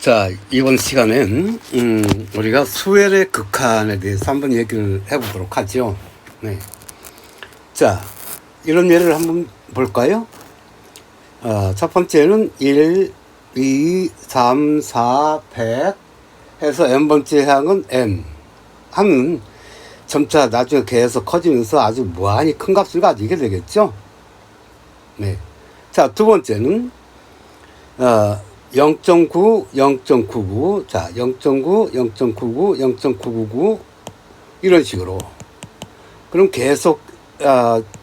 자, 이번 시간엔 우리가 수열의 극한에 대해서 한번 얘기를 해보도록 하죠. 네. 자, 이런 예를 한번 볼까요? 첫 번째는 1, 2, 3, 4, 100 해서 n번째 항은 n 하면 점차 나중에 계속 커지면서 아주 무한히 큰 값을 가지게 되겠죠. 네. 자, 두 번째는 0.9, 0.99, 자, 0.9, 0.99, 0.999 이런 식으로. 그럼 계속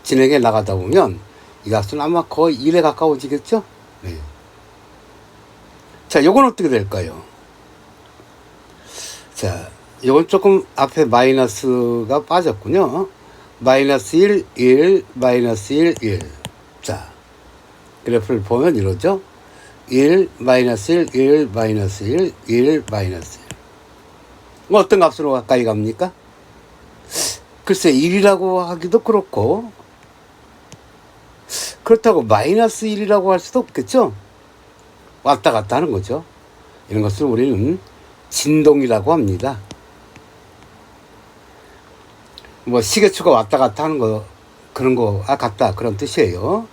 진행해 나가다 보면 이 값은 아마 거의 1에 가까워지겠죠? 네. 자, 요건 어떻게 될까요? 자, 요건 조금 앞에 마이너스가 빠졌군요. 마이너스 1, 1, 마이너스 1, 1. 자, 그래프를 보면 이러죠? 1, 마이너스 1, 1, 마이너스 1, 1, 마이너스 1. 어떤 값으로 가까이 갑니까? 글쎄, 1이라고 하기도 그렇고, 그렇다고 마이너스 1이라고 할 수도 없겠죠? 왔다 갔다 하는 거죠. 이런 것을 우리는 진동이라고 합니다. 뭐, 시계추가 왔다 갔다 하는 거, 그런 거, 같다. 그런 뜻이에요.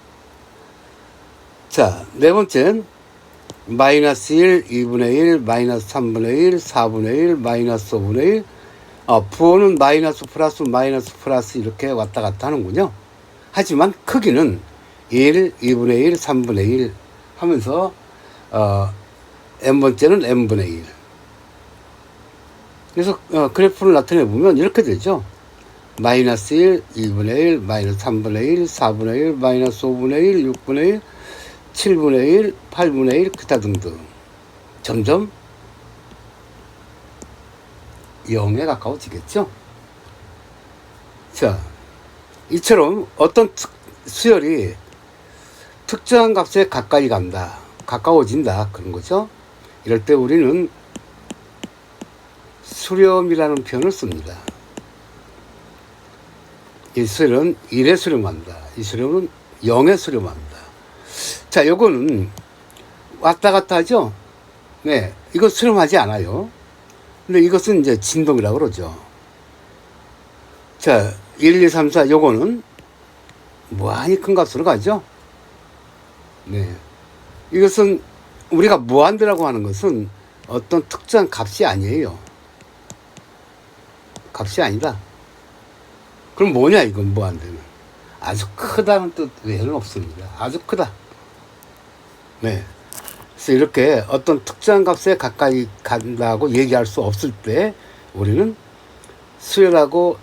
자, 네 번째는 마이너스 1, 2분의 1, 마이너스 3분의 1, 4분의 1, 마이너스 5분의 1. 부호는 마이너스 플러스 이렇게 왔다 갔다 하는군요. 하지만 크기는 1, 2분의 1, 3분의 1 하면서 n번째는 n분의 1. 그래서 그래프를 나타내 보면 이렇게 되죠. 마이너스 1, 2분의 1, 마이너스 3분의 1, 4분의 1, 마이너스 5분의 1, 6분의 1, 7분의 1, 8분의 1, 기타 등등. 점점 0에 가까워지겠죠. 자, 이처럼 어떤 수열이 특정한 값에 가까이 간다, 가까워진다, 그런 거죠. 이럴 때 우리는 수렴이라는 표현을 씁니다. 이 수렴은 1에 수렴한다. 이 수렴은 0에 수렴한다. 자, 요거는 왔다 갔다 하죠? 네. 이거 수렴하지 않아요. 근데 이것은 이제 진동이라고 그러죠. 자, 1, 2, 3, 4 요거는 무한히 큰 값으로 가죠? 네. 이것은 우리가 무한대라고 하는 것은 어떤 특정한 값이 아니에요. 값이 아니다. 그럼 뭐냐, 이건 무한대는. 아주 크다는 뜻 외에는 없습니다. 아주 크다. 네. 그래서 이렇게 어떤 특정한 값에 가까이 간다고 얘기할 수 없을 때 우리는 수렴하고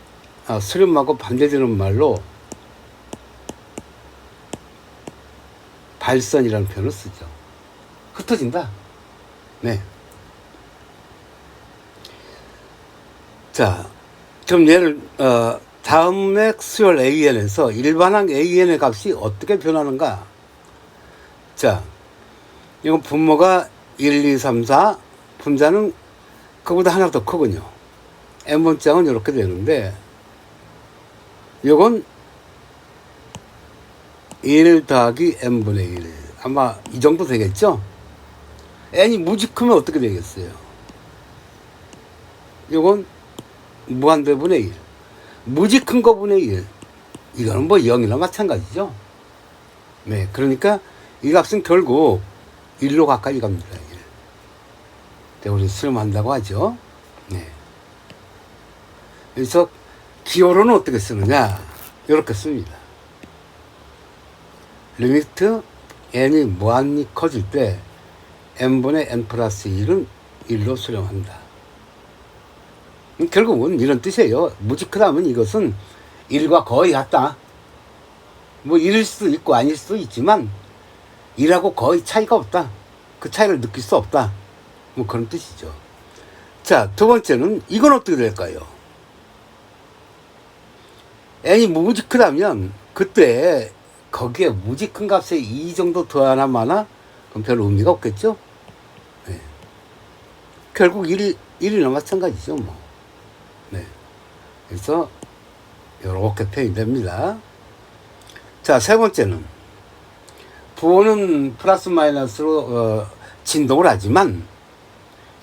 반대되는 말로 발선이라는 표현을 쓰죠. 흩어진다. 네. 자, 그럼 얘를 다음에 수열 AN에서 일반항 AN의 값이 어떻게 변하는가? 자, 이건 분모가 1, 2, 3, 4, 분자는 그보다 하나 더 크군요. n번째 항은 이렇게 되는데, 이건 1 더하기 n분의 1. 아마 이 정도 되겠죠? n이 무지 크면 어떻게 되겠어요? 이건 무한대분의 1. 무지 큰 거분의 1. 이거는 뭐 0이나 마찬가지죠? 네, 그러니까 이 값은 결국 1로 가까이 갑니다. 1. 우리 수렴한다고 하죠. 네. 그래서 기호로는 어떻게 쓰느냐? 이렇게 씁니다. 리미트 n이 무한히 커질 때 n분의 n 플러스 1은 1로 수렴한다. 결국은 이런 뜻이에요. 무지 크다면 이것은 1과 거의 같다. 뭐 1일 수도 있고 아닐 수도 있지만 1하고 거의 차이가 없다. 그 차이를 느낄 수 없다. 뭐 그런 뜻이죠. 자, 두 번째는 이건 어떻게 될까요? n이 무지 크다면 그때 거기에 무지 큰 값에 2 정도 더하나 마나 그럼 별 의미가 없겠죠? 네. 결국 1이나 마찬가지죠. 뭐. 네. 그래서 이렇게 표현이 됩니다. 자, 세 번째는 부호는 플러스 마이너스로 진동을 하지만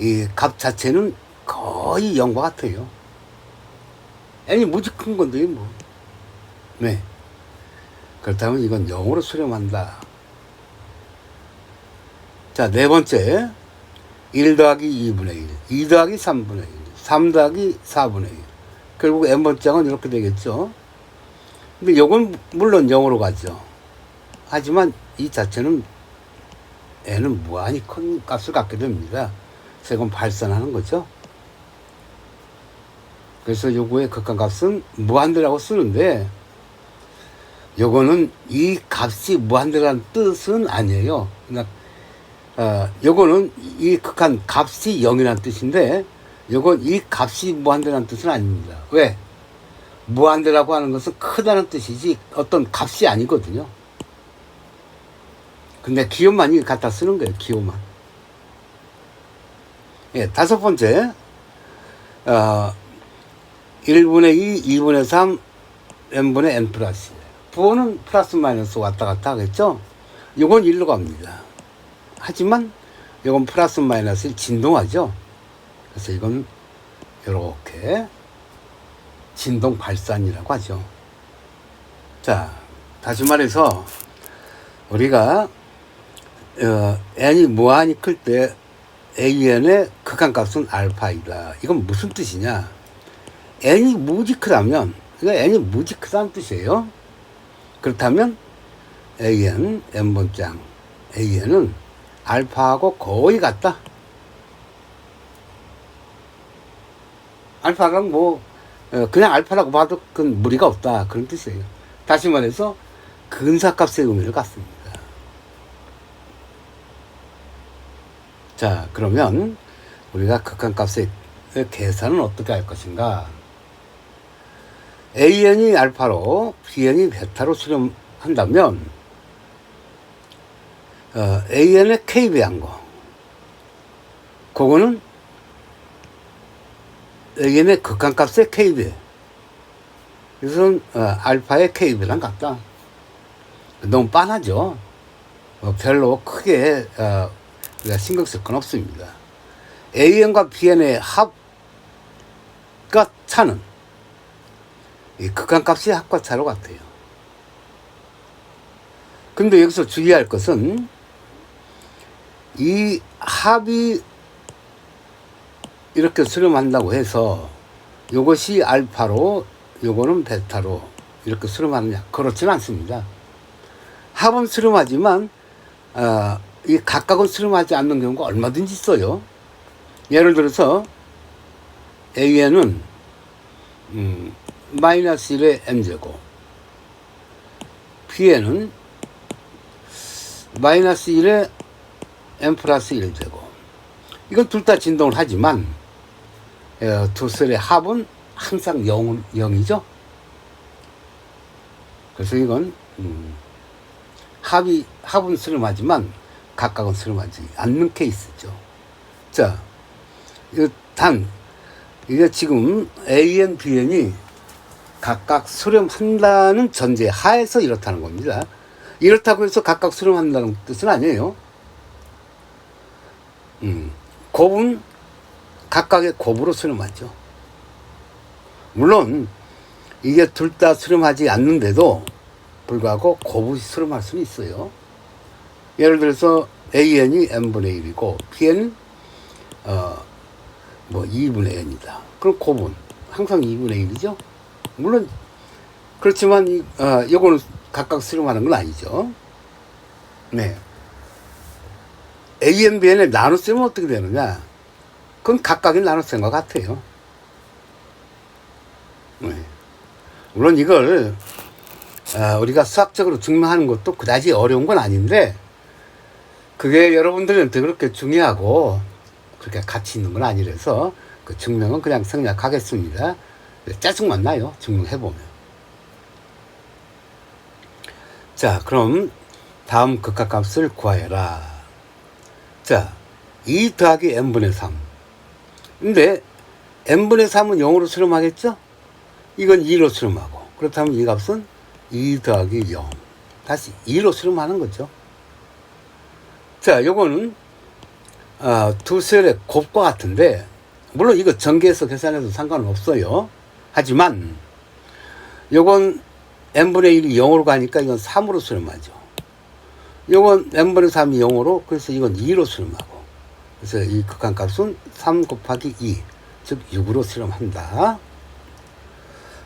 이 값 자체는 거의 0과 같아요. n이 무지 큰 건데 뭐. 네. 그렇다면 이건 0으로 수렴한다. 자, 네 번째. 1 더하기 2분의 1, 2 더하기 3분의 1, 3 더하기 4분의 1. 결국 n번장은 이렇게 되겠죠. 근데 요건 물론 0으로 가죠. 하지만 이 자체는 n은 무한히 큰 값을 갖게 됩니다. 그래서 이건 발산하는 거죠. 그래서 요거의 극한값은 무한대라고 쓰는데 요거는 이 값이 무한대라는 뜻은 아니에요. 그러니까 요거는 이 극한 값이 0이라는 뜻인데 요건 이 값이 무한대라는 뜻은 아닙니다. 왜? 무한대라고 하는 것은 크다는 뜻이지 어떤 값이 아니거든요. 근데 기호만 갖다 쓰는 거예요. 기호만. 예, 다섯 번째 1분의 2, 2분의 3, n분의 n 플러스. 부호는 플러스 마이너스 왔다 갔다 하겠죠. 요건 1로 갑니다. 하지만 이건 플러스 마이너스 진동하죠. 그래서 이건 이렇게 진동 발산이라고 하죠. 자, 다시 말해서 우리가 n이 무한히 클 때 an의 극한값은 알파이다. 이건 무슨 뜻이냐? n이 무지 크다면, 그러니까 n이 무지 크다는 뜻이에요. 그렇다면 an, n번장 an은 알파하고 거의 같다. 알파가 뭐 그냥 알파라고 봐도 그건 무리가 없다 그런 뜻이에요. 다시 말해서 근사값의 의미를 갖습니다. 자, 그러면 우리가 극한값의 계산은 어떻게 할 것인가? an이 알파로 bn이 베타로 수렴한다면 an의 k배한 거 그거는 an의 극한값의 k배 그래서 알파의 k배랑 같다. 너무 빤하죠. 별로 크게 우리가 신경 쓸 건 없습니다. an과 bn의 합과 차는 이 극한값이 합과 차로 같아요. 근데 여기서 주의할 것은 이 합이 이렇게 수렴한다고 해서 이것이 알파로 요거는 베타로 이렇게 수렴하느냐? 그렇지는 않습니다. 합은 수렴하지만 이 각각은 수렴하지 않는 경우가 얼마든지 있어요. 예를 들어서 an은 마이너스 1의 n제곱, bn은 마이너스 1의 n 플러스 1제곱. 이건 둘 다 진동을 하지만 두 셀의 합은 항상 0이죠. 그래서 이건 합은 수렴하지만 각각은 수렴하지 않는 케이스죠. 자, 이게 지금 an, bn이 각각 수렴한다는 전제 하에서 이렇다는 겁니다. 이렇다고 해서 각각 수렴한다는 뜻은 아니에요. 곱은 각각의 곱으로 수렴하죠. 물론 이게 둘 다 수렴하지 않는데도 불구하고 곱이 수렴할 수는 있어요. 예를 들어서 an이 n분의 1이고 bn은 뭐 2분의 n이다. 그럼 곱은 항상 2분의 1이죠. 물론 그렇지만 요거는 각각 수렴하는 건 아니죠. 네. a, n, bn을 나눠 쓰면 어떻게 되느냐? 그건 각각이 나눠 쓴 것 같아요. 네. 물론 이걸 우리가 수학적으로 증명하는 것도 그다지 어려운 건 아닌데 그게 여러분들한테 그렇게 중요하고 그렇게 가치 있는 건 아니라서 그 증명은 그냥 생략하겠습니다. 짜증만 나요. 증명해보면. 자, 그럼 다음 극한값을 구하여라. 자, 2 더하기 n분의 3. 근데 n분의 3은 0으로 수렴하겠죠? 이건 2로 수렴하고. 그렇다면 이 값은 2 더하기 0. 다시 2로 수렴하는 거죠. 자, 요거는 두 수열의 곱과 같은데, 물론 이거 전개해서 계산해도 상관은 없어요. 하지만 요건 n분의 1이 0으로 가니까 이건 3으로 수렴하죠. 요건 n분의 3이 0으로, 그래서 이건 2로 수렴하고, 그래서 이 극한값은 3 곱하기 2, 즉 6으로 수렴한다.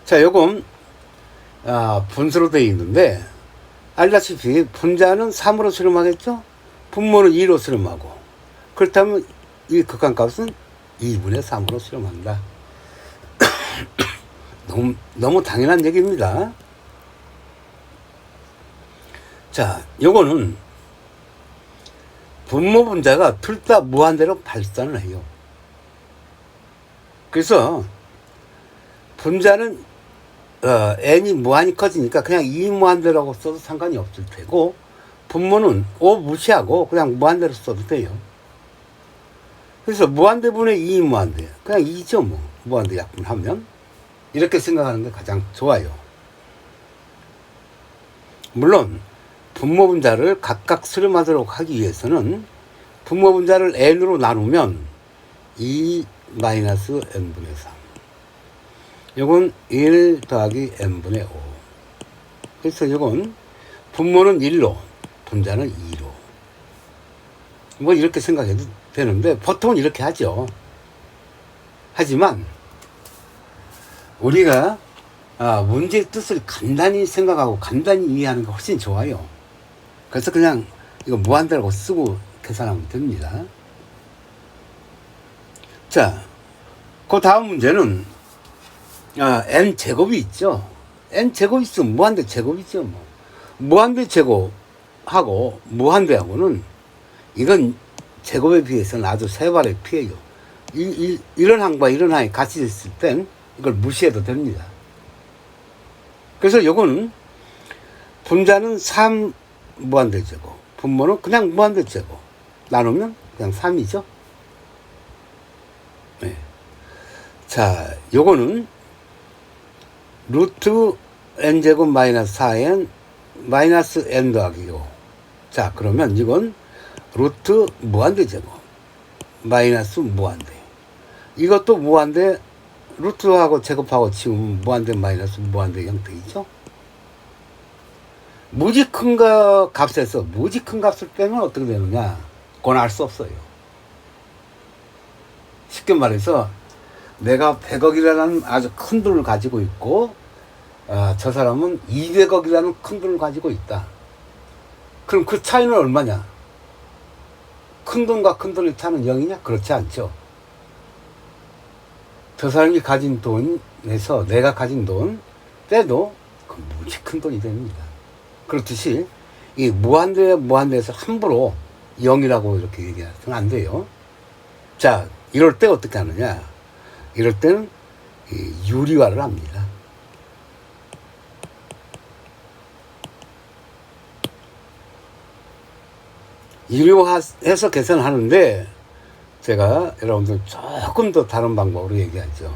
자, 요건 분수로 되어 있는데, 알다시피 분자는 3으로 수렴하겠죠? 분모는 2로 수렴하고, 그렇다면 이 극한값은 2분의 3으로 수렴한다. 너무 당연한 얘기입니다. 자, 요거는 분모 분자가 둘 다 무한대로 발산을 해요. 그래서 분자는 n이 무한히 커지니까 그냥 2무한대라고 써도 상관이 없을 테고, 분모는 5 무시하고 그냥 무한대로 써도 돼요. 그래서 무한대분의 2 무한대, 그냥 2죠 뭐. 무한대 약분하면 이렇게 생각하는 게 가장 좋아요. 물론 분모 분자를 각각 수렴하도록 하기 위해서는 분모 분자를 n으로 나누면 2 마이너스 n분의 3, 요건 1 더하기 n분의 5. 그래서 요건 분모는 1로 분자는 2로, 뭐 이렇게 생각해도 되는데 보통은 이렇게 하죠. 하지만 우리가 문제의 뜻을 간단히 생각하고 간단히 이해하는 게 훨씬 좋아요. 그래서 그냥 이거 무한대라고 쓰고 계산하면 됩니다. 자, 그 다음 문제는 n 제곱이 있죠. n 제곱이 있으면 무한대 제곱이죠. 뭐. 무한대 제곱하고 무한대하고는 이건 제곱에 비해서는 아주 세 발의 피해요. 이런 항과 이런 항이 같이 있을 땐 이걸 무시해도 됩니다. 그래서 요거는 분자는 3 무한대 제곱, 분모는 그냥 무한대 제곱, 나누면 그냥 3이죠. 네. 자, 요거는 루트 n제곱 마이너스 4n 마이너스 n 더하기 5. 자, 그러면 이건 루트 무한대 제곱 마이너스 무한대, 이것도 무한대, 루트하고 제곱하고 치우면 무한대 마이너스 무한대 형태이죠. 무지 큰 값에서 무지 큰 값을 빼면 어떻게 되느냐, 그건 알 수 없어요. 쉽게 말해서 내가 100억이라는 아주 큰 돈을 가지고 있고, 저 사람은 200억이라는 큰 돈을 가지고 있다. 그럼 그 차이는 얼마냐? 큰 돈과 큰 돈의 차는 0이냐? 그렇지 않죠. 저 사람이 가진 돈에서 내가 가진 돈 빼도 그 무지 큰 돈이 됩니다. 그렇듯이 이 무한대에서 함부로 0이라고 이렇게 얘기하면 안 돼요. 자, 이럴 때 어떻게 하느냐? 이럴 때는 유리화를 합니다. 유리화해서 계산하는데 제가 여러분들 조금 더 다른 방법으로 얘기하죠.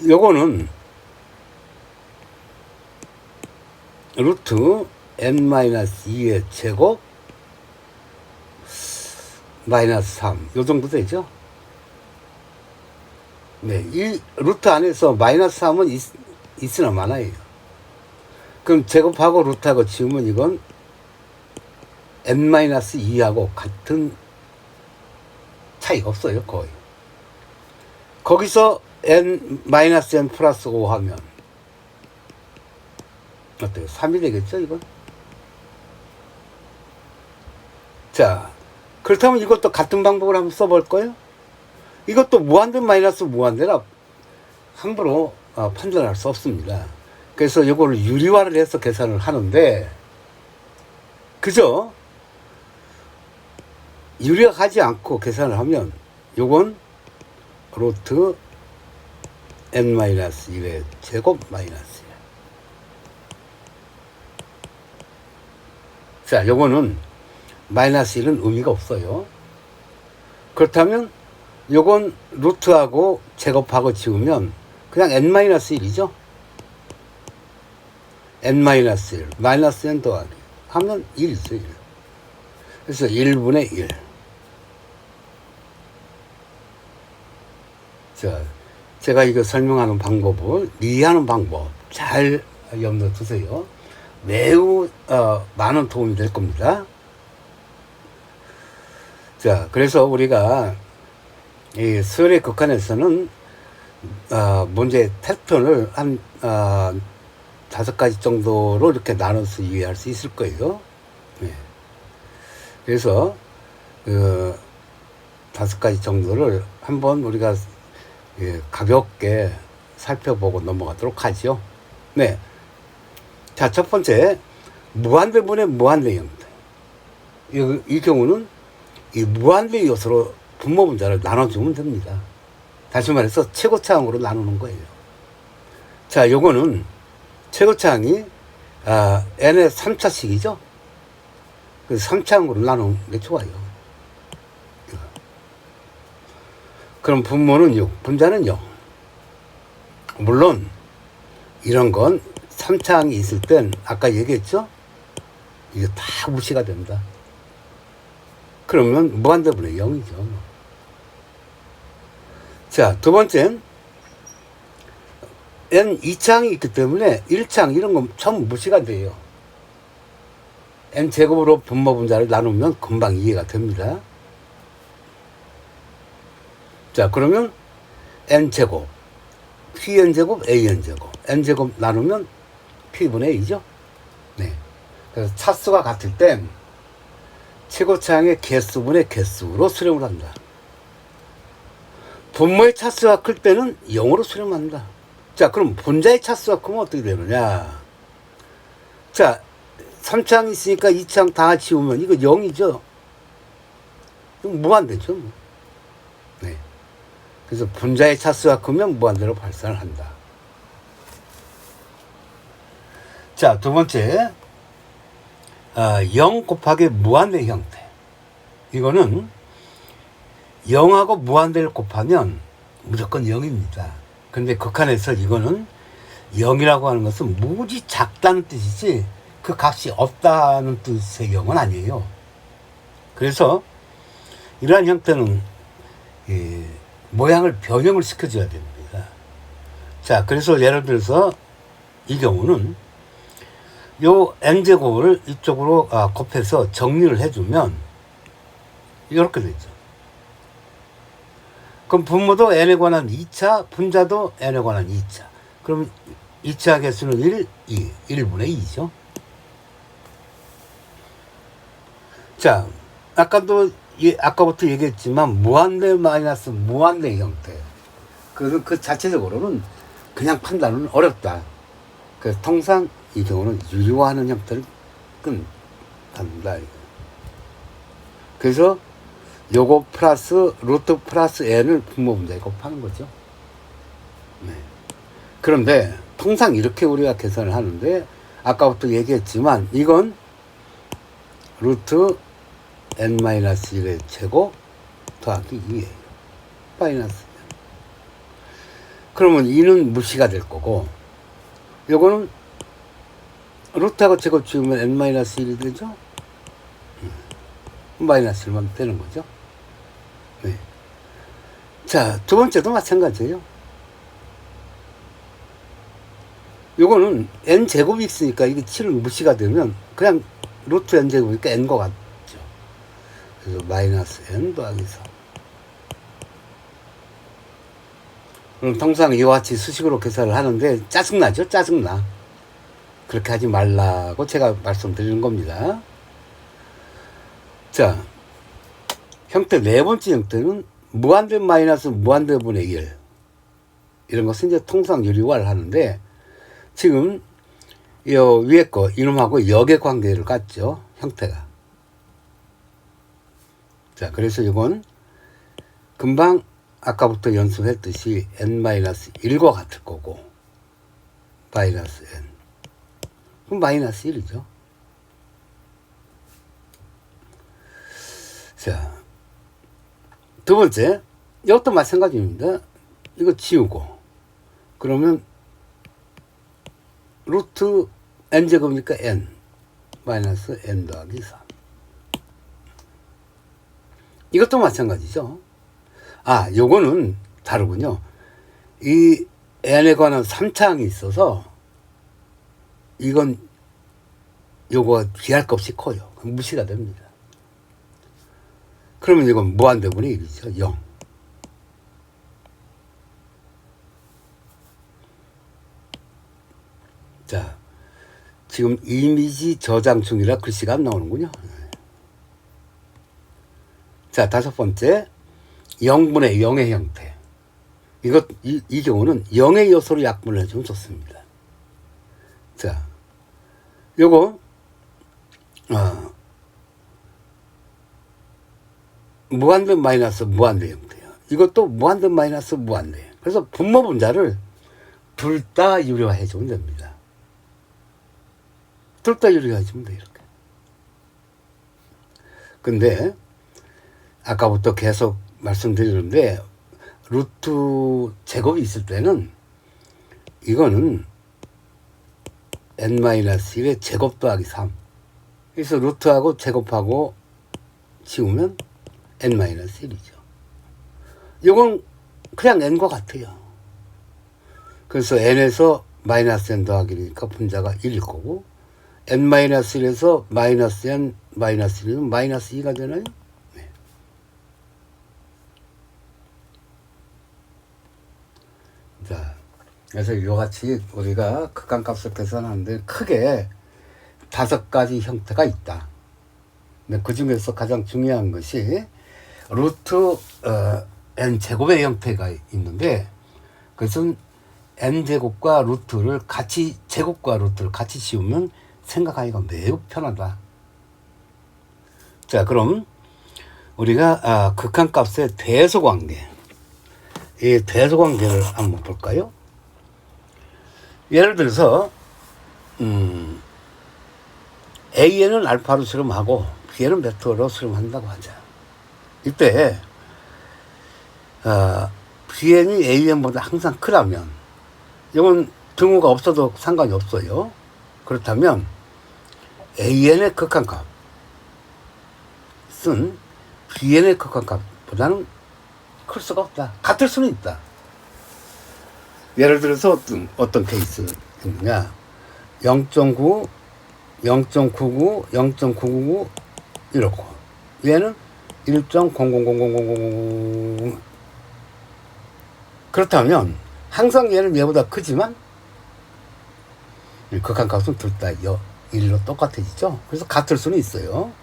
요거는 루트 n-2의 제곱 마이너스 3, 요 정도 되죠. 네, 이 루트 안에서 마이너스 3은 있으나 마나요. 그럼 제곱하고 루트하고 지우면 이건 n-2하고 같은 차이가 없어요, 거의. 거기서 n 플러스 5 하면 어때요? 3이 되겠죠, 이건? 자, 그렇다면 이것도 같은 방법을 한번 써볼 거예요? 이것도 무한대 마이너스 무한대라 함부로 판단할 수 없습니다. 그래서 이거를 유리화를 해서 계산을 하는데, 그죠? 유리화하지 않고 계산을 하면 요건 루트 n-1의 제곱 마이너스 1. 자, 요거는 마이너스 1은 의미가 없어요. 그렇다면 요건 루트하고 제곱하고 지우면 그냥 n-1이죠. n-1 마이너스 n 더하기 하면 1이죠. 1. 그래서 1분의 1 자, 제가 이거 설명하는 방법을 이해하는 방법 잘 염두에 두세요. 매우 많은 도움이 될 겁니다. 자, 그래서 우리가 이 수열의 극한에서는 문제 패턴을 한 5가지 정도로 이렇게 나눠서 이해할 수 있을 거예요. 네. 그래서 그 5가지 정도를 한번 우리가 가볍게 살펴보고 넘어가도록 하죠. 네. 자, 첫 번째, 무한대분의 무한대 형태. 이 경우는 이 무한대 요소로 분모 분자를 나눠주면 됩니다. 다시 말해서 최고차항으로 나누는 거예요. 자, 요거는 최고차항이 n의 3차식이죠. 그 3차항으로 나누는 게 좋아요. 그럼 분모는 6, 분자는 0. 물론 이런 건 3차항이 있을 땐 아까 얘기했죠? 이게 다 무시가 됩니다. 그러면 무한대분의 0이죠. 자, 두 번째는 n 2차항이 있기 때문에 1차항 이런 건 전부 무시가 돼요. n 제곱으로 분모 분자를 나누면 금방 이해가 됩니다. 자, 그러면 n 제곱, pn 제곱, an 제곱, n 제곱 나누면 p분의 a죠. 네. 그래서 차수가 같을 땐 최고차항의 개수분의 개수로 수렴을 한다. 분모의 차수가 클 때는 0으로 수렴한다. 자, 그럼 분자의 차수가 크면 어떻게 되느냐? 자, 3차항 있으니까 2차항 다 지우면 이거 0이죠. 무한대죠. 네. 그래서 분자의 차수가 크면 무한대로 발산을 한다. 자, 두 번째, 0 곱하기 무한대 형태. 이거는 0하고 무한대를 곱하면 무조건 0입니다. 그런데 극한에서 이거는 0이라고 하는 것은 무지 작다는 뜻이지 그 값이 없다는 뜻의 0은 아니에요. 그래서 이러한 형태는 모양을 변형을 시켜줘야 됩니다. 자, 그래서 예를 들어서 이 경우는 요 n제곱을 이쪽으로 곱해서 정리를 해주면 이렇게 되죠. 그럼 분모도 n에 관한 2차, 분자도 n에 관한 2차. 그럼 2차 개수는 1, 2, 1분의 2죠. 자, 아까부터 얘기했지만 무한대 마이너스 무한대 형태. 그 자체적으로는 그냥 판단은 어렵다. 그래서 통상 이 경우는 유효하는 형태를 갖는다. 그래서 요거 플러스 루트 플러스 n을 분모 분자에 곱하는 거죠. 네. 그런데 통상 이렇게 우리가 계산을 하는데 아까부터 얘기했지만 이건 루트 n-1의 제곱 더하기 2예요. 마이너스 n. 그러면 2는 무시가 될 거고 요거는 루트하고 제곱 지우면 n-1이 되죠? 마이너스 1만 되는 거죠. 네. 자, 두 번째도 마찬가지예요. 요거는 n제곱이 있으니까 이게 7은 무시가 되면 그냥 루트 n제곱이니까 n과 같죠. 그래서 마이너스 n 더하기 3. 그럼 통상 이와 같이 수식으로 계산을 하는데 짜증나죠? 짜증나. 그렇게 하지 말라고 제가 말씀드리는 겁니다. 자, 형태 네 번째 형태는 무한대 마이너스 무한대분의 1. 이런 것은 이제 통상 유리화를 하는데 지금 요 위에 거 이놈하고 역의 관계를 갖죠. 형태가. 자, 그래서 이건 금방 아까부터 연습했듯이 n-1과 같을 거고 마이너스 n. 그럼 마이너스 1이죠. 자, 두 번째, 이것도 마찬가지입니다. 이거 지우고 그러면 루트 n제곱이니까 n 마이너스 n 더하기 3. 이것도 마찬가지죠. 요거는 다르군요. 이 n에 관한 3차항이 있어서 이건 요거 비할 것 없이 커요. 무시가 됩니다. 그러면 이건 무한대분의 1이죠. 0. 자, 지금 이미지 저장 중이라 글씨가 안 나오는군요. 자, 5번째 0분의 0의 형태. 이 경우는 0의 요소로 약분을 해주면 좋습니다. 자, 요거 무한대 마이너스 무한대 형태예요. 이것도 무한대 마이너스 무한대. 그래서 분모 분자를 둘 다 유료화해 주면 됩니다. 둘 다 유료화해 주면 돼, 이렇게. 근데 아까부터 계속 말씀드리는데 루트 제곱이 있을 때는 이거는 n-1의 제곱 더하기 3. 그래서 루트하고 제곱하고 지우면 n-1이죠. 이건 그냥 n과 같아요. 그래서 n에서 마이너스 n 더하기니까 분자가 1일 거고 n-1에서 마이너스 n 마이너스 1이면 마이너스 2가 되나요? 네. 자, 그래서 이같이 우리가 극한값을 계산하는데 크게 5가지 형태가 있다. 근데 그 중에서 가장 중요한 것이 루트 n제곱의 형태가 있는데 그것은 n제곱과 루트를 같이 제곱과 루트를 같이 씌우면 생각하기가 매우 편하다. 자, 그럼 우리가 극한값의 대소관계, 이 대소관계를 한번 볼까요? 예를 들어서 A는 알파로 수렴하고 B는 베타로 수렴한다고 하자. 이때 Bn이 An보다 항상 크다면 이건 등호가 없어도 상관이 없어요. 그렇다면 An의 극한값은 Bn의 극한값보다는 클 수가 없다. 같을 수는 있다. 예를 들어서 어떤 케이스 있느냐. 0.9, 0.99, 0.999 이렇고 얘는 1.000000 그렇다면 항상 얘는 얘보다 크지만 극한값은 둘 다 1로 똑같아지죠. 그래서 같을 수는 있어요.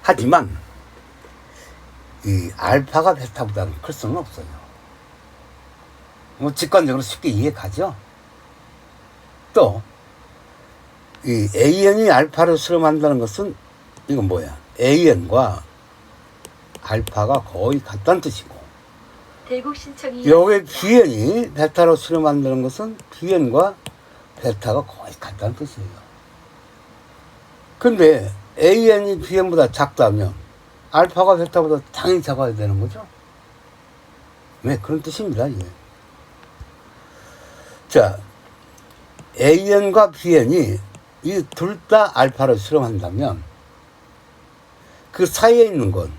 하지만 이 알파가 베타보다는 클 수는 없어요. 뭐 직관적으로 쉽게 이해가죠. 또 이 AN이 알파를 수렴한다는 것은 이건 뭐야? AN과 알파가 거의 같다는 뜻이고 대국 신청이 여기 BN이 베타로 수렴한다는 것은 BN과 베타가 거의 같다는 뜻이에요. 근데 AN이 BN보다 작다면 알파가 베타보다 당연히 작아야 되는 거죠. 네, 그런 뜻입니다. 이게. 자, AN과 BN이 이 둘 다 알파를 수렴한다면 그 사이에 있는 건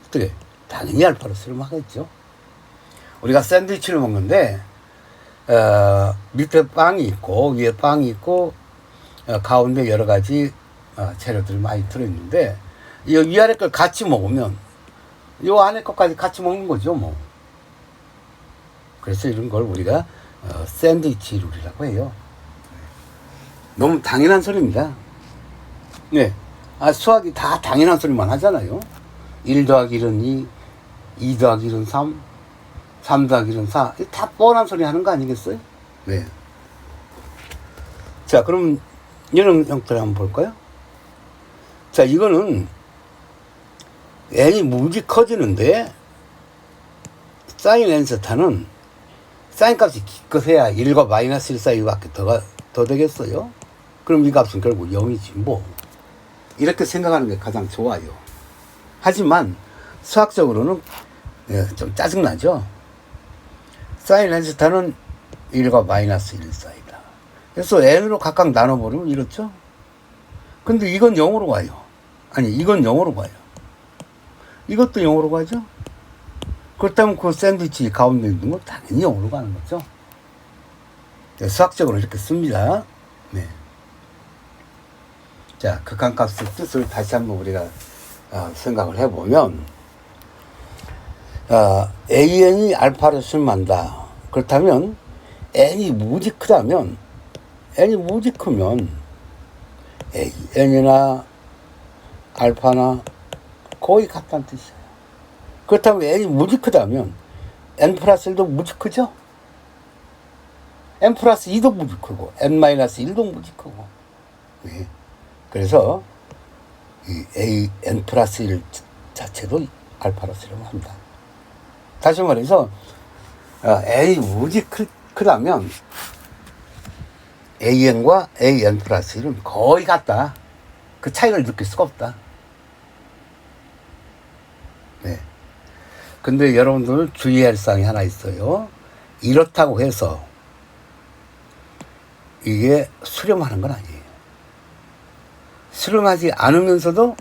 어떻게? 당연히 알파를 수렴하겠죠. 우리가 샌드위치를 먹는데 밑에 빵이 있고 위에 빵이 있고 가운데 여러 가지 재료들이 많이 들어있는데 이 위아래 걸 같이 먹으면 이 안에 것까지 같이 먹는 거죠, 뭐. 그래서 이런 걸 우리가 샌드위치 룰이라고 해요. 너무 당연한 소리입니다. 네. 수학이 다 당연한 소리만 하잖아요. 1 더하기 1은 2, 2 더하기 1은 3, 3 더하기 1은 4. 다 뻔한 소리 하는 거 아니겠어요? 네. 자, 그럼 이런 형태를 한번 볼까요? 자, 이거는 n이 무지 커지는데 사인 n 세타는 사인 값이 기껏해야 1과 마이너스 1 사이밖에 더 되겠어요? 그럼 이 값은 결국 0이지 뭐. 이렇게 생각하는 게 가장 좋아요. 하지만 수학적으로는 좀 짜증나죠. 사인 n 세타는 1과 마이너스 1 사이다. 그래서 n으로 각각 나눠버리면 이렇죠. 근데 이건 0으로 가요. 아니, 이건 0으로 가요. 이것도 0으로 가죠. 그렇다면 그 샌드위치 가운데 있는 건 당연히 0으로 가는 거죠. 네, 수학적으로 이렇게 씁니다. 네. 자, 극한값의 뜻을 다시 한번 우리가 생각을 해보면, AN이 알파로 수렴한다. 그렇다면 N이 무지 크다면, N이 무지 크면 N이나 알파나 거의 같다는 뜻이에요. 그렇다면 N이 무지 크다면 N 플러스 1도 무지 크죠? N 플러스 2도 무지 크고 N 마이너스 1도 무지 크고. 네. 그래서 이 A, N 플러스 1 자체도 알파로 수렴한다. 다시 말해서 N이 무지 크다면 AN과 AN 플러스 1은 거의 같다. 그 차이를 느낄 수가 없다. 네. 근데 여러분들 주의할 사항이 하나 있어요. 이렇다고 해서 이게 수렴하는 건 아니에요. 수렴하지 않으면서도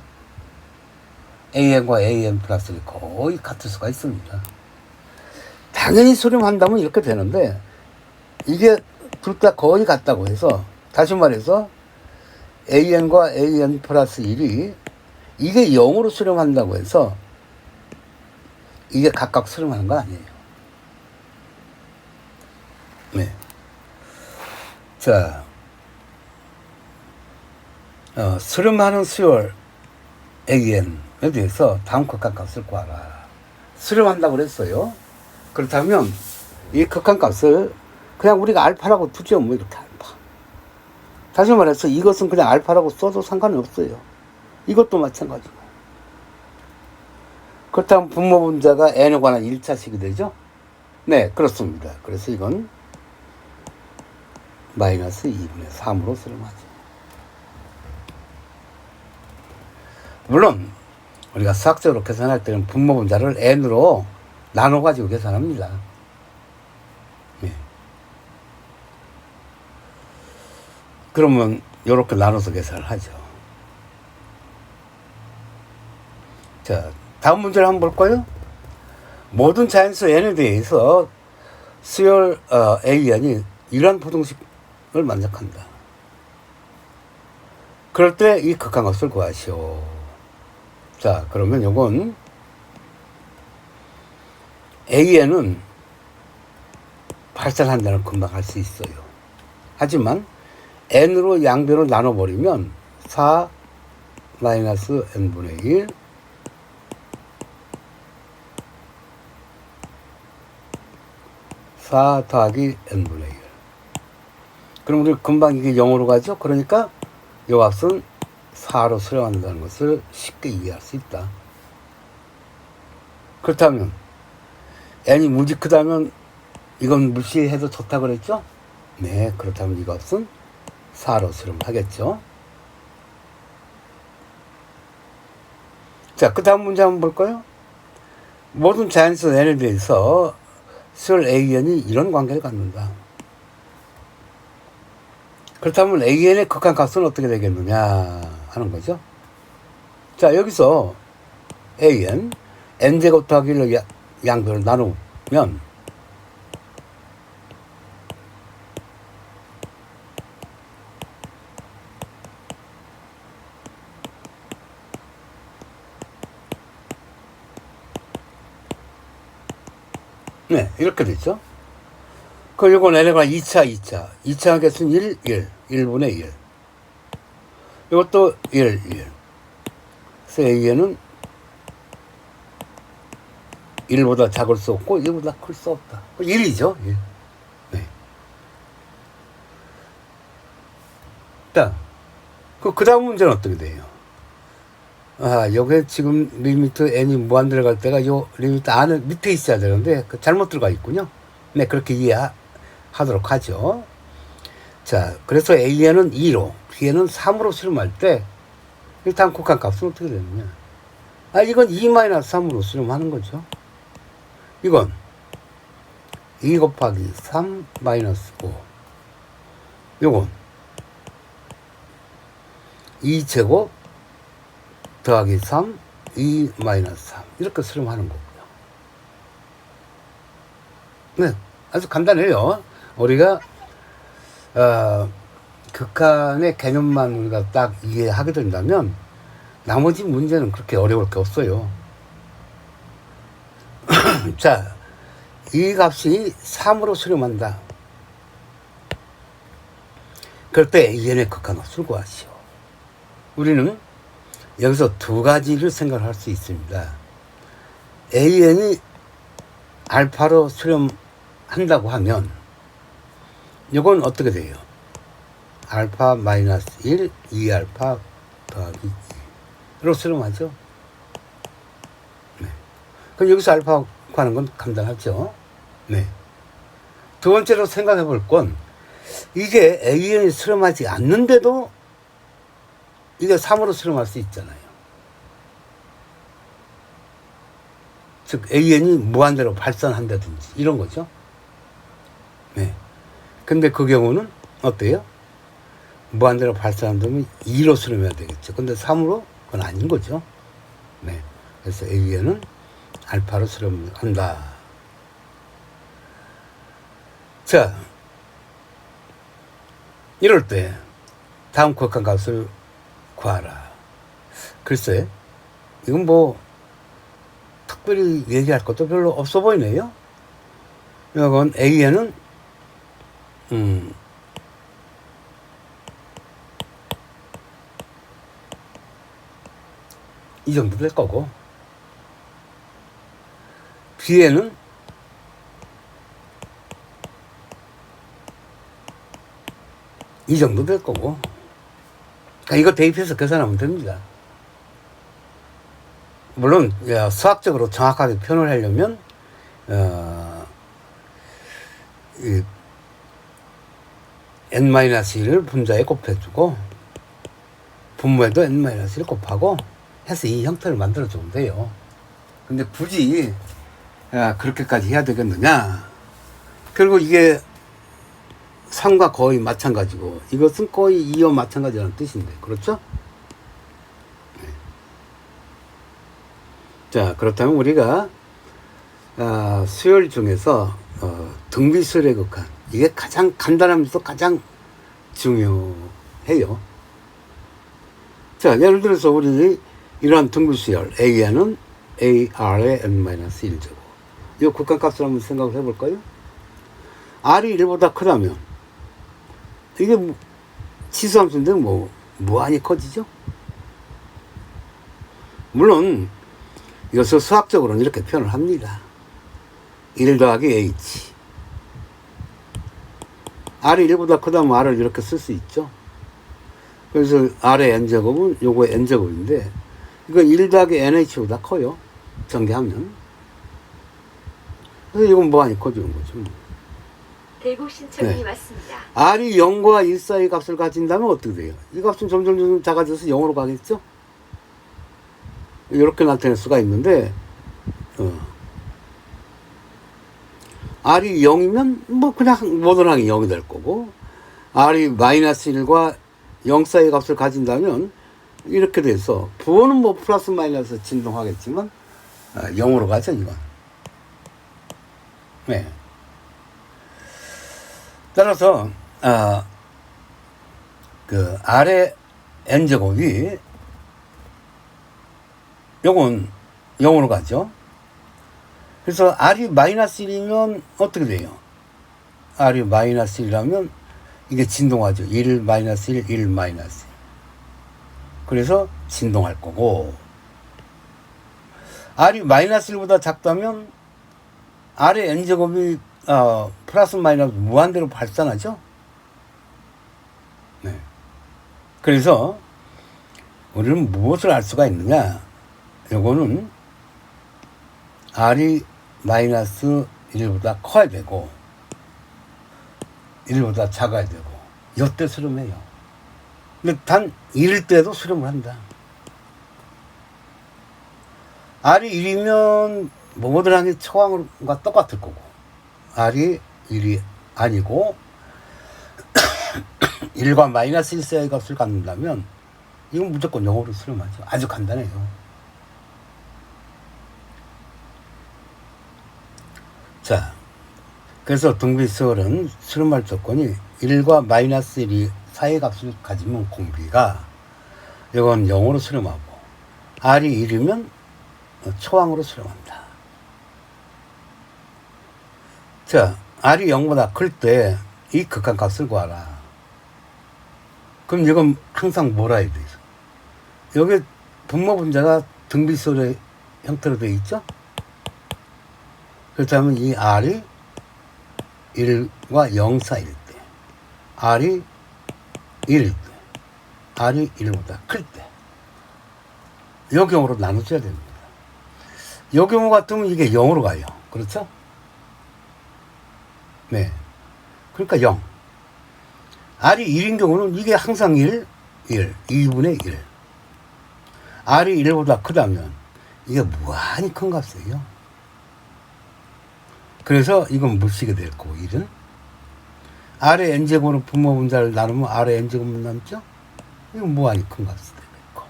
AN과 AN 플러스는 거의 같을 수가 있습니다. 당연히 수렴한다면 이렇게 되는데 이게 둘 다 거의 같다고 해서 다시 말해서 AN과 AN 플러스 1이 이게 0으로 수렴한다고 해서 이게 각각 수렴하는 건 아니에요. 네. 자, 수렴하는 수열 AN에 대해서 다음 극한값을 구하라. 수렴한다고 그랬어요. 그렇다면 이 극한값을 그냥 우리가 알파라고 두죠. 뭐 이렇게 알파. 다시 말해서 이것은 그냥 알파라고 써도 상관이 없어요. 이것도 마찬가지고. 그렇다면 분모 분자가 n에 관한 1차식이 되죠? 네, 그렇습니다. 그래서 이건 마이너스 2분의 3으로 수렴하죠. 물론 우리가 수학적으로 계산할 때는 분모 분자를 n으로 나눠가지고 계산합니다. 네. 그러면 이렇게 나눠서 계산을 하죠. 자, 다음 문제를 한번 볼까요? 모든 자연수 n에 대해서 수열 AN이 이러한 부등식을 만족한다. 그럴 때 이 극한값을 구하시오. 자, 그러면 요건 AN은 발산한다는 금방 할 수 있어요. 하지만 n으로 양변을 나눠버리면 4 마이너스 n분의 1 4 더하기 n분의 1. 그럼 우리 금방 이게 0으로 가죠? 그러니까 이 값은 4로 수렴한다는 것을 쉽게 이해할 수 있다. 그렇다면 n이 무지 크다면 이건 무시해도 좋다 그랬죠? 네, 그렇다면 이 값은 4로 수렴하겠죠. 자, 그 다음 문제 한번 볼까요? 모든 자연수 n에 대해서 수열 AN이 이런 관계를 갖는다. 그렇다면 AN의 극한값은 어떻게 되겠느냐 하는 거죠. 자, 여기서 AN, n제곱 더하기 1로 양변을 나누면 네, 이렇게 됐죠. 그 요건 n에 관한 2차 개수는 1분의 1. 이것도 1. 그래서 AN은 1보다 작을 수 없고 1보다 클 수 없다. 1이죠. 1. 네. 자, 그 다음 문제는 어떻게 돼요? 여기에 지금 리미트 n이 무한 들어갈 때가 요 리미트 안에 밑에 있어야 되는데 잘못 들어가 있군요. 네, 그렇게 이해하도록 하죠. 자, 그래서 AN은 2로, BN은 3으로 수렴할 때 일단 극한값은 어떻게 되느냐? 이건 2-3으로 수렴하는 거죠. 이건 2 곱하기 3 마이너스 5. 요건 2제곱 더하기 3, 2 마이너스 3. 이렇게 수렴하는 거고요. 네, 아주 간단해요. 우리가 극한의 개념만 우리가 딱 이해하게 된다면 나머지 문제는 그렇게 어려울 게 없어요. 자, 이 값이 3으로 수렴한다. 그럴 때 AN의 극한값을 구하시오. 우리는 여기서 두 가지를 생각할 수 있습니다. AN이 알파로 수렴한다고 하면 이건 어떻게 돼요? 알파 마이너스 1, 2알파 더하기 2로 수렴하죠. 네. 그럼 여기서 알파 구하는 건 간단하죠. 네. 두 번째로 생각해 볼 건 이게 AN이 수렴하지 않는데도 이게 3으로 수렴할 수 있잖아요. 즉 AN이 무한대로 발산한다든지 이런 거죠. 네. 근데 그 경우는 어때요? 무한대로 발산한다면 2로 수렴해야 되겠죠. 근데 3으로 그건 아닌 거죠. 네. 그래서 AN은 알파로 수렴한다. 자, 이럴 때 다음 극한값을 구하라. 글쎄, 이건 뭐 특별히 얘기할 것도 별로 없어 보이네요. 이건 AN은 이 정도 될 거고, B에는 이 정도 될 거고, 그러니까 이거 대입해서 계산하면 됩니다. 물론 수학적으로 정확하게 표현을 하려면 이 n-1을 분자에 곱해주고 분모에도 n-1을 곱하고 해서 이 형태를 만들어주면 돼요. 근데 굳이 그렇게까지 해야 되겠느냐. 그리고 이게 3과 거의 마찬가지고 이것은 거의 2와 마찬가지라는 뜻인데, 그렇죠? 네. 자, 그렇다면 우리가 수열 중에서 등비수열의 극한, 이게 가장 간단하면서 가장 중요해요. 자, 예를 들어서 우리 이러한 등비수열 AN은 AR의 n-1제곱, 이 극한값을 한번 생각을 해볼까요? R이 1보다 크다면 이게 치수함수인데 무한히 커지죠? 물론 이것을 수학적으로는 이렇게 표현을 합니다. 1 더하기 H. R이 1보다 크다면 R을 이렇게 쓸 수 있죠. 그래서 R의 N제곱은 요거의 N제곱인데 이건 1 더하기 NH보다 커요. 전개하면. 그래서 이건 무한히 커지는 거죠. 대국 신청이 네. 왔습니다. R이 0과 1 사이 값을 가진다면 어떻게 돼요? 이 값은 점점 작아져서 0으로 가겠죠? 이렇게 나타낼 수가 있는데, R이 0이면 뭐 그냥 모든 항이 0이 될 거고, R이 마이너스 1과 0 사이 값을 가진다면 이렇게 돼서 부호는 뭐 플러스 마이너스 진동하겠지만 0으로 가죠, 이건. 네. 따라서 그 R의 n제곱이 요건 0으로 가죠. 그래서 R이 마이너스 1이면 어떻게 돼요? R이 마이너스 1이라면 이게 진동하죠. 1 마이너스 1, 1 마이너스 1. 그래서 진동할 거고, R이 마이너스 1보다 작다면 R의 n제곱이 플러스 마이너스 무한대로 발산하죠. 네. 그래서 우리는 무엇을 알 수가 있느냐? 요거는 R이 마이너스 1보다 커야 되고 1보다 작아야 되고 요때 수렴해요. 근데 단 1일 때도 수렴을 한다. R이 1이면 모든 항이 초항과 똑같을 거고, R이 1이 아니고 1과 마이너스 1 사이 값을 갖는다면 이건 무조건 0으로 수렴하죠. 아주 간단해요. 자, 그래서 등비수열은 수렴할 조건이 1과 마이너스 1이 사이 값을 가지면 공비가 이건 0으로 수렴하고 R이 1이면 초항으로 수렴한다. 자, R이 0보다 클 때 이 극한값을 구하라. 그럼 이건 항상 뭐라 해야 돼? 여기 분모 분자가 등비수열의 형태로 되어 있죠? 그렇다면 이 R이 1과 0 사이일 때, R이 1일 때, R이 1보다 클 때, 이 경우로 나눠줘야 됩니다. 이 경우 같으면 이게 0으로 가요. 그렇죠? 네. 그러니까 0. R이 1인 경우는 이게 항상 1, 2분의 1. R이 1보다 크다면 이게 무한히 큰 값이에요. 그래서 이건 못 쓰게 될 거고, 1은. R의 n제곱으로 분모 분자를 나누면 R의 n제곱만 남죠? 이건 무한히 큰 값이 되겠고.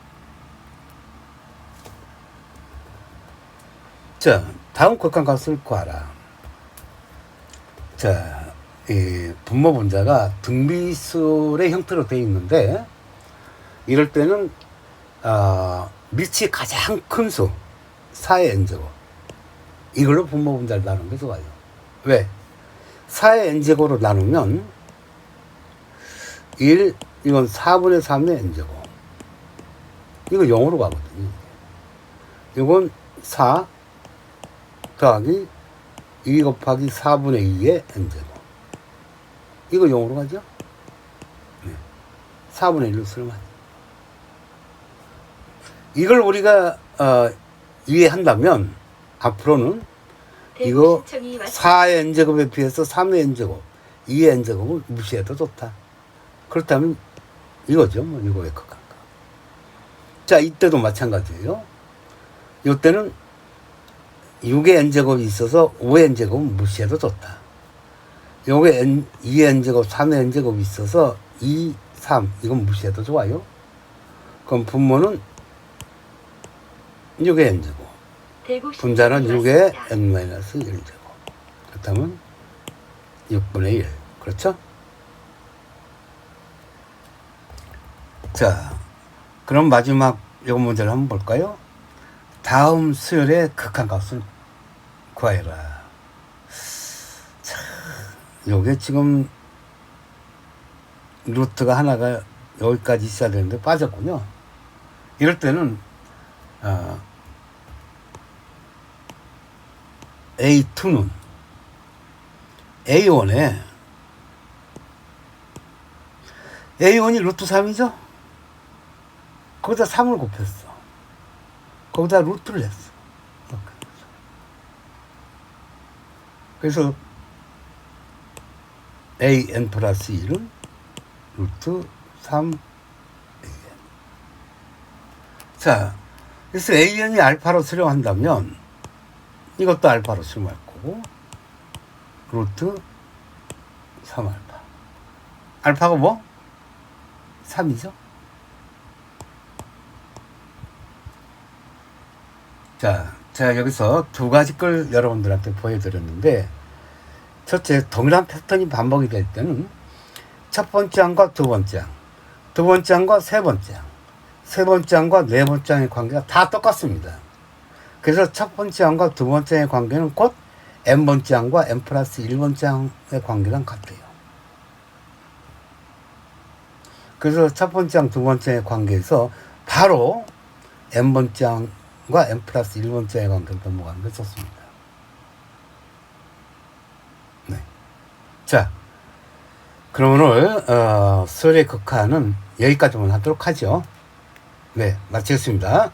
자, 다음 극한값을 구하라. 자, 이 분모 분자가 등비수열의 형태로 되어 있는데, 이럴 때는, 밑이 가장 큰 수, 4의 n제곱. 이걸로 분모 분자를 나누는 게 좋아요. 왜? 4의 n제곱으로 나누면 1, 이건 4분의 3의 n제곱. 이거 0으로 가거든요. 이건 4 더하기 2 곱하기 4분의 2의 n제곱. 이거 0으로 가죠? 네. 4분의 1로 쓰면 이걸 우리가 이해한다면 앞으로는 이거 4의 n제곱에 비해서 3의 n제곱, 2의 n제곱을 무시해도 좋다. 그렇다면 이거죠. 뭐 이거의 극한값. 자, 이때도 마찬가지예요. 이때는 6의 n제곱이 있어서 5의 n제곱은 무시해도 좋다. 요게 2의 n제곱, 3의 n제곱이 있어서 2, 3 이건 무시해도 좋아요. 그럼 분모는 6의 n제곱. 분자는 6의 n-1제곱. 그렇다면 6분의 1. 그렇죠? 자, 그럼 마지막 요 문제를 한번 볼까요? 다음 수열의 극한값을 구하여라. 자, 요게 지금 루트가 하나가 여기까지 있어야 되는데 빠졌군요. 이럴 때는 A2는 A1에 A1이 루트 3이죠? 거기다 3을 곱했어. 거기다 루트를 했어. 그래서 AN 플러스 1은 루트 3AN. 자, 그래서 AN이 알파로 수렴한다면 이것도 알파로 수렴할 거고, 루트 3알파. 알파가 뭐? 3이죠? 자, 제가 여기서 두 가지 걸 여러분들한테 보여드렸는데, 첫째, 동일한 패턴이 반복이 될 때는 첫 번째 항과 두 번째 항, 두 번째 항과 세 번째 항, 세 번째 항과 네 번째 항의 관계가 다 똑같습니다. 그래서 첫 번째 항과 두 번째 항의 관계는 곧 n번째 항과 n 플러스 1번째 항의 관계랑 같아요. 그래서 첫 번째 항, 두 번째 항의 관계에서 바로 n번째 항과 n 플러스 1번째 항의 관계를 넘어가는 게 좋습니다. 네. 자, 그럼 오늘 수열의 극한은 여기까지만 하도록 하죠. 네, 마치겠습니다.